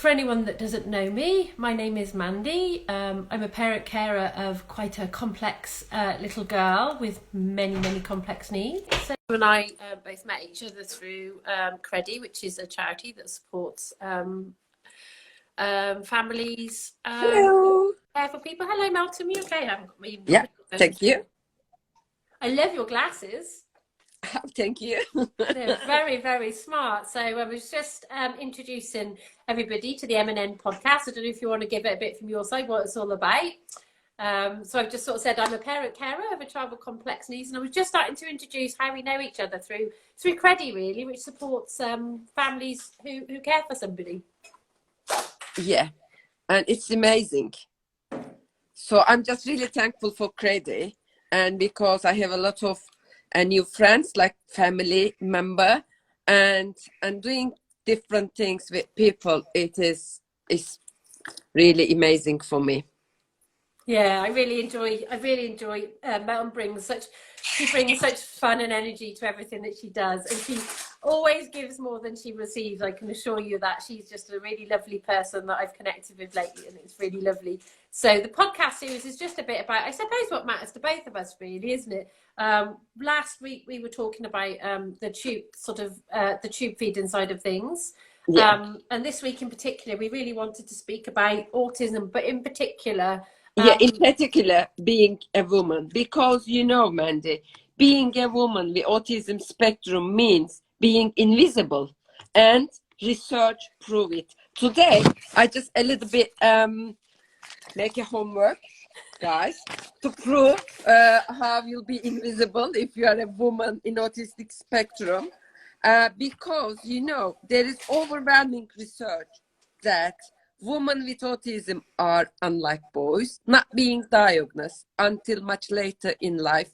For anyone that doesn't know me, my name is Mandy. I'm a parent carer of quite a complex little girl with many, many complex needs. So you and I both met each other through Credi, which is a charity that supports families Hello. care for people. Hello, Meltem. You okay? I haven't even got Yeah, my headphones. thank you. I love your glasses. Thank you. They're very, very smart. So I was just introducing everybody to the M&N podcast. I don't know if you want to give it a bit from your side, what it's all about. So I've just sort of said I'm a parent carer of a child with complex needs, and I was just starting to introduce how we know each other through Credi, really, which supports families who care for somebody. Yeah, and it's amazing. So I'm just really thankful for Credi, and because I have a lot of new friends, like family member, and doing different things with people. It's really amazing for me. Yeah, I really enjoy. Melton she brings such fun and energy to everything that she does, and she always gives more than she receives. I can assure you that she's just a really lovely person that I've connected with lately, and it's really lovely. So the podcast series is just a bit about, I suppose, what matters to both of us, really, isn't it? Last week we were talking about the tube feeding side of things. Yeah. And this week in particular, we really wanted to speak about autism, but in particular, Yeah, in particular, being a woman, because Mandy, being a woman with autism spectrum means being invisible, and research prove it. Today, I just a little bit make a homework, guys, to prove how you'll be invisible if you are a woman in autistic spectrum, because there is overwhelming research that women with autism are unlike boys, not being diagnosed until much later in life.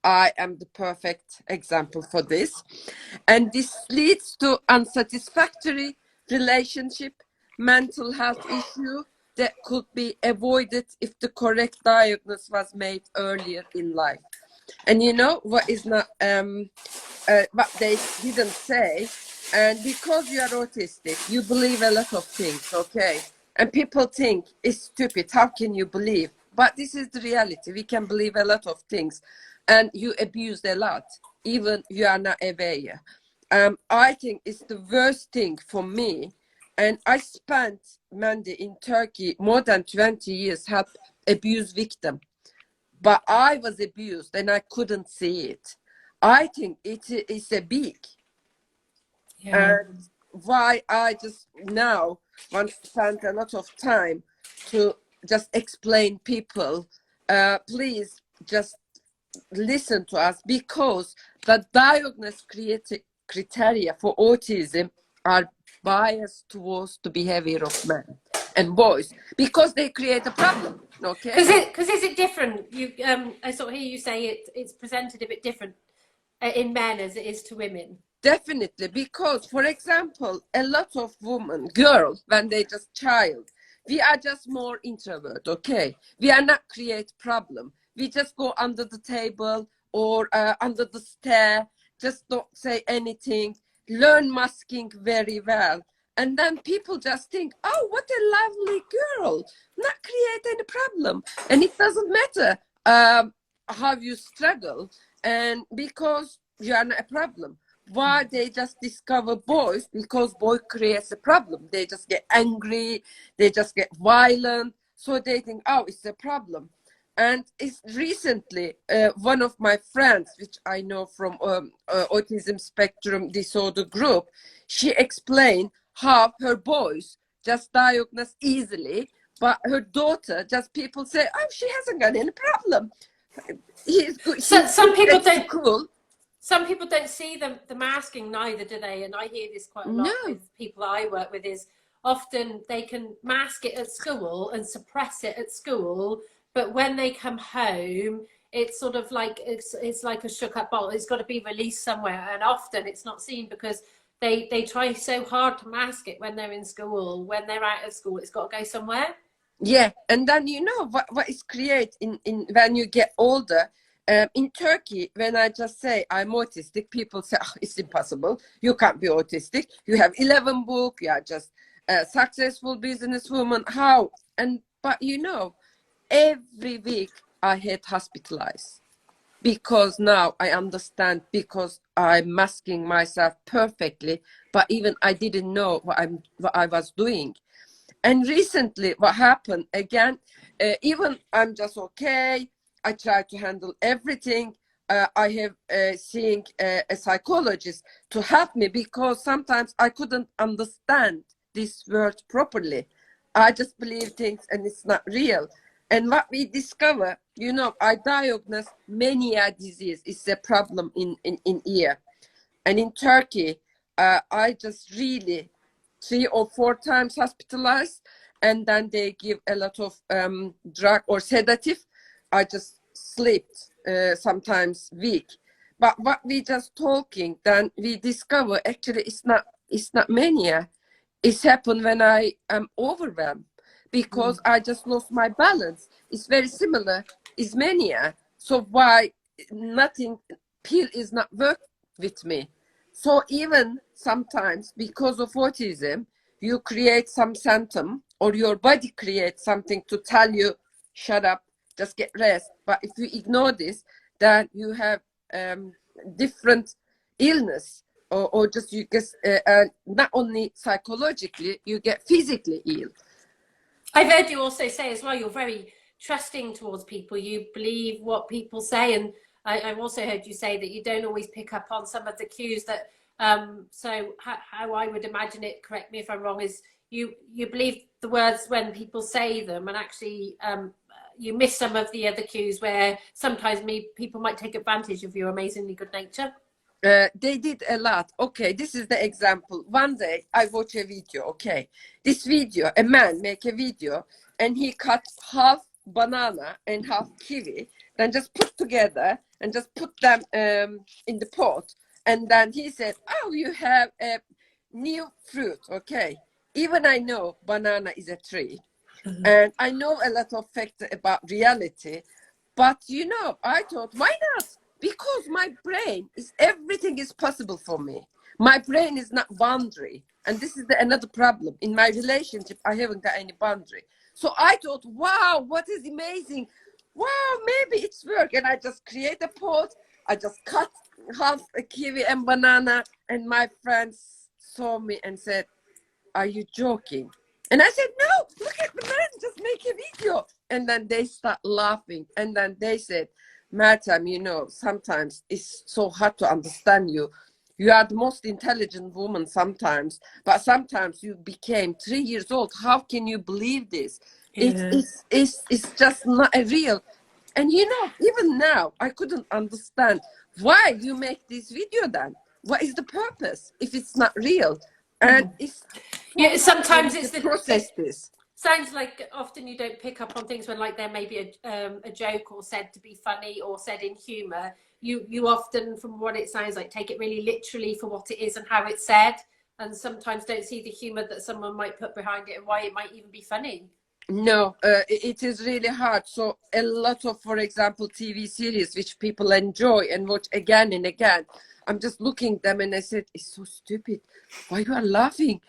I am the perfect example for this. And this leads to unsatisfactory relationship, mental health issue that could be avoided if the correct diagnosis was made earlier in life. And what is not what they didn't say, and because you are autistic, you believe a lot of things, okay? And people think it's stupid. How can you believe? But this is the reality. We can believe a lot of things, and you abuse a lot, even you are not aware. I think it's the worst thing for me. And I spent, Mandy, in Turkey more than 20 years help abuse victim. But I was abused and I couldn't see it. I think it is a big. yeah. And why I just now want to spend a lot of time to just explain people, please just listen to us, because the diagnosis criteria for autism are biased towards the behavior of men and boys, because they create a problem. Okay, Because is it different? I sort of hear you say it's presented a bit different in men as it is to women. definitely, because for example, a lot of women, girls, when they just child, we are just more introvert. Okay, we are not create problem. We just go under the table or under the stair, just don't say anything, learn masking very well. And then people just think, oh, what a lovely girl, not create any problem. And it doesn't matter how you struggle, and because you are not a problem. Why they just discover boys? Because boy creates a problem. They just get angry, they just get violent, so they think, oh, it's a problem. And it's recently one of my friends, which I know from autism spectrum disorder group, she explained how her boys just diagnosed easily, but her daughter, just people say, oh, she hasn't got any problem. He's good. So He's good at school. some people don't see the masking neither, do they? And I hear this quite a lot No. with people I work with, is often they can mask it at school and suppress it at school, but when they come home, it's sort of like it's like a shook up bottle. It's got to be released somewhere, and often it's not seen because they try so hard to mask it when they're in school. When they're out of school, it's got to go somewhere. Yeah, and then what is create in when you get older. In Turkey, when I just say I'm autistic, people say, oh, it's impossible. You can't be autistic. You have 11 book. You are just a successful businesswoman. How? But you know, every week I had hospitalized because now I understand, because I'm masking myself perfectly, but even I didn't know what I was doing. And recently what happened again, even I'm just okay, I try to handle everything. I have seeing a psychologist to help me, because sometimes I couldn't understand this word properly. I just believe things and it's not real. And what we discover, you know, I diagnosed mania disease. It's a problem in ear. And in Turkey, I just really 3 or 4 times hospitalized, and then they give a lot of drug or sedative. I just slept sometimes week. But what we just talking, then we discover actually it's not mania. It's happened when I am overwhelmed, because I just lost my balance. It's very similar. It's mania. So why nothing pill is not work with me? So even sometimes because of autism, you create some symptom, or your body creates something to tell you, shut up, just get rest. But if you ignore this, then you have different illness, or just you get not only psychologically, you get physically ill. I've heard you also say as well, you're very trusting towards people. You believe what people say. And I've also heard you say that you don't always pick up on some of the cues that, so how I would imagine it, correct me if I'm wrong, is you believe the words when people say them, and actually you miss some of the other cues where sometimes people might take advantage of your amazingly good nature. They did a lot. Okay, this is the example. One day I watch a video. Okay, this video, a man make a video, and he cut half banana and half kiwi, then just put together and just put them in the pot. And then he said, "Oh, you have a new fruit." Okay, even I know banana is a tree, and I know a lot of facts about reality, but you know, I thought, why not? Because my brain is, everything is possible for me. My brain is not boundary. And this is another problem. In my relationship, I haven't got any boundary. So I thought, wow, what is amazing. Wow, maybe it's work. And I just create a pot. I just cut half a kiwi and banana. And my friends saw me and said, "Are you joking?" And I said, "No, look at the man, just make a video." And then they start laughing. And then they said, "Meltem, you know, sometimes it's so hard to understand you. You are the most intelligent woman sometimes, but sometimes you became 3 years old. How can you believe this? Yeah. It's just not a real." And you know, even now, I couldn't understand why you make this video then. What is the purpose if it's not real? And it's Yeah, sometimes it's to process this. Sounds like often you don't pick up on things when, like, there may be a joke or said to be funny or said in humour. You often, from what it sounds like, take it really literally for what it is and how it's said, and sometimes don't see the humour that someone might put behind it and why it might even be funny. No, it is really hard. So a lot of, for example, TV series which people enjoy and watch again and again, I'm just looking at them and I said, "It's so stupid. Why you are laughing?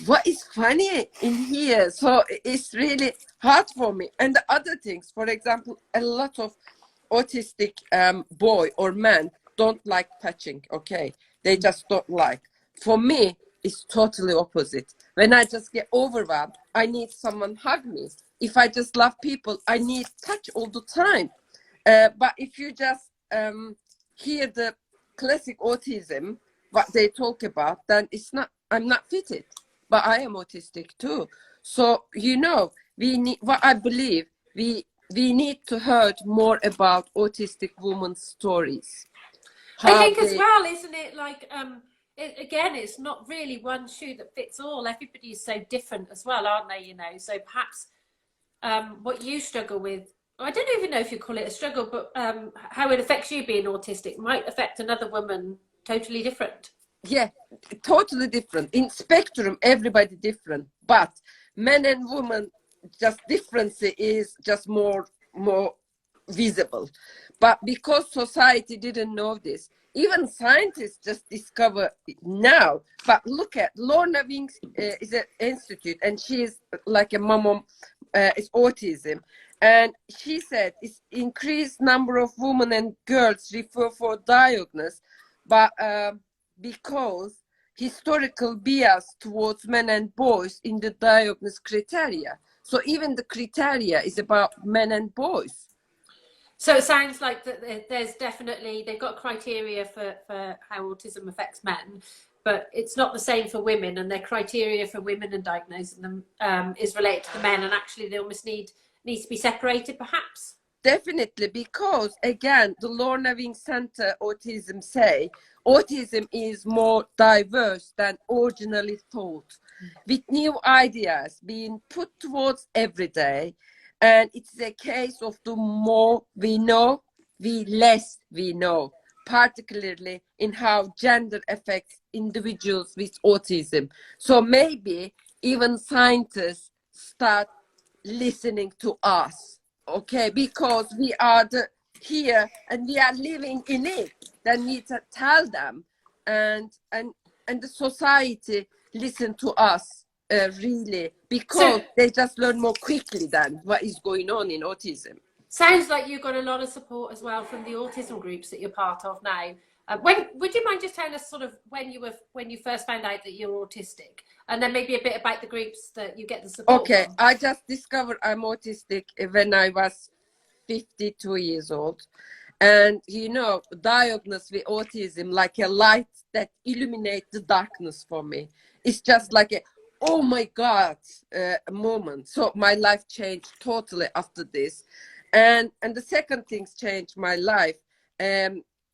What is funny in here?" So it's really hard for me. And the other things, for example, a lot of autistic boy or man don't like touching. Okay, they just don't like. For me, it's totally opposite. When I just get overwhelmed, I need someone hug me. If I just love people, I need touch all the time. But if you just hear the classic autism, what they talk about, then it's not. I'm not fitted. But I am autistic too. So you know, we need. What I believe, we need to hear more about autistic women's stories. I think as well, isn't it, like, again, it's not really one shoe that fits all. Everybody's so different as well, aren't they? You know, so perhaps what you struggle with, I don't even know if you call it a struggle, but how it affects you being autistic might affect another woman totally different. Yeah, totally different. In spectrum, everybody different, but men and women, just difference is just more visible. But because society didn't know this, even scientists just discover it now. But look at Lorna Wings is an institute, and she is like a mom is autism. And she said it's increased number of women and girls refer for diagnosis, but because historical bias towards men and boys in the diagnosis criteria. So even the criteria is about men and boys. So it sounds like that there's definitely, they've got criteria for how autism affects men, but it's not the same for women, and their criteria for women and diagnosing them is related to the men, and actually they almost needs to be separated perhaps. Definitely, because again, the Lorna Wing Center Autism say autism is more diverse than originally thought, with new ideas being put towards every day. And it's a case of the more we know, the less we know, particularly in how gender affects individuals with autism. So maybe even scientists start listening to us, okay, because we are here and we are living in it. Then we tell them, and the society listen to us really, because they just learn more quickly than what is going on in autism. Sounds like you've got a lot of support as well from the autism groups that you're part of now. When would you mind just telling us sort of when you first found out that you're autistic, and then maybe a bit about the groups that you get the support Okay, from? I just discovered I'm autistic when I was 52 years old. And, you know, diagnosed with autism like a light that illuminates the darkness for me. It's just like a, oh my God, moment. So my life changed totally after this. And the second things changed my life.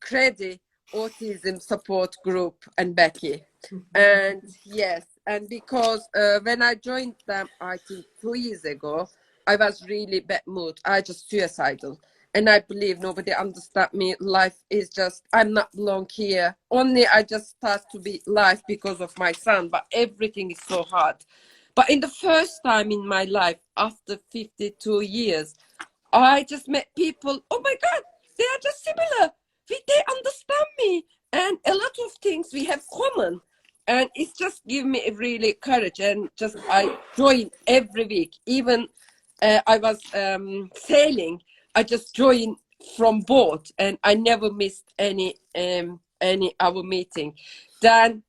Credi, Autism Support Group, and Becky. And yes, and because when I joined them, I think 2 years ago, I was really bad mood. I just suicidal. And I believe nobody understand me. Life is just, I'm not belong here. Only I just start to be life because of my son, but everything is so hard. But in the first time in my life, after 52 years, I just met people, oh my God, they are just similar. They understand me. And a lot of things we have common. And it's just give me really courage. And just I join every week. Even I was sailing, I just joined from boat, and I never missed any our meeting. Then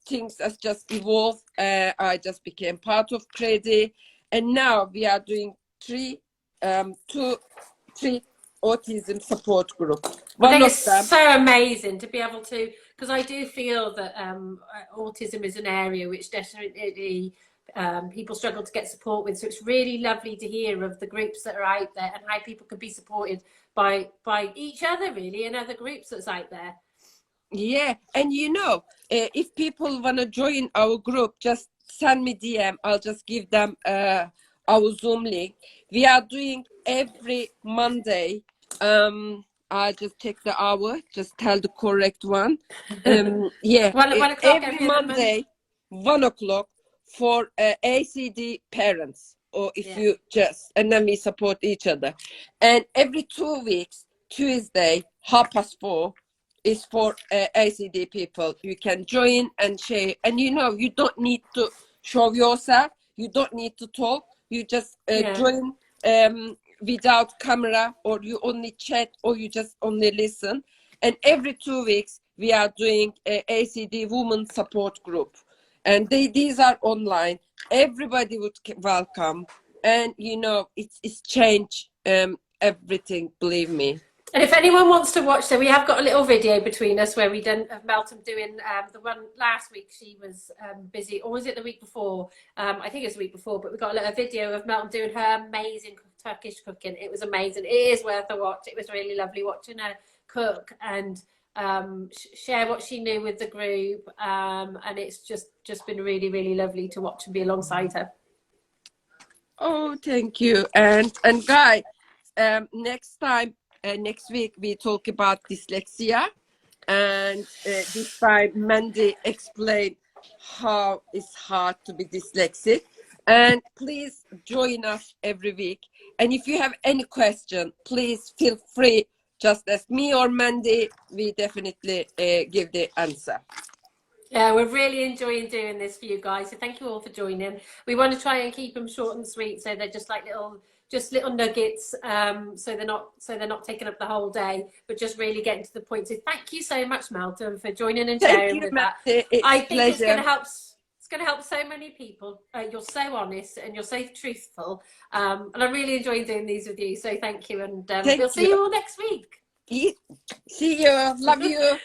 things has just evolved. I just became part of Credi, and now we are doing three autism support group. I think One of it's them. so amazing to be able to, because I do feel that autism is an area which definitely people struggle to get support with. So it's really lovely to hear of the groups that are out there and how people can be supported by each other, really, and other groups that's out there. Yeah, and you know, if people want to join our group, just send me DM. I'll just give them our Zoom link. We are doing every Monday. I just check the hour, just tell the correct one. Yeah, 1 o'clock every Monday, 1 o'clock for ACD parents, or if you just, and then we support each other. And every 2 weeks, Tuesday, 4:30, is for ACD people. You can join and share, and you know, you don't need to show yourself, you don't need to talk, you just join without camera, or you only chat, or you just only listen. And every 2 weeks we are doing a ACD woman support group, and these are online. Everybody would welcome, and you know, it's changed everything, believe me. And if anyone wants to watch, so we have got a little video between us where we done Meltem doing the one last week. She was busy, or was it the week before? I think it was the week before, but we got a little video of Meltem doing her amazing Turkish cooking. It was amazing. It is worth a watch. It was really lovely watching her cook and share what she knew with the group. And it's just been really, really lovely to watch and be alongside her. Oh, thank you. And Guy, next time, next week we talk about dyslexia, and this time Mandy explained how it's hard to be dyslexic. And please join us every week. And if you have any question, please feel free just ask me or Mandy. We definitely give the answer. Yeah, we're really enjoying doing this for you guys. So thank you all for joining. We want to try and keep them short and sweet, so they're just like little nuggets. So they're not taking up the whole day, but just really getting to the point. So thank you so much, Meltem, for joining and Thank sharing you, with Mandy. that. It's I think it's going pleasure. to help. It's going to help so many people. You're so honest and you're so truthful, and I'm really enjoying doing these with you. So thank you, and we'll Thank see you. you all next week. See you. Love you.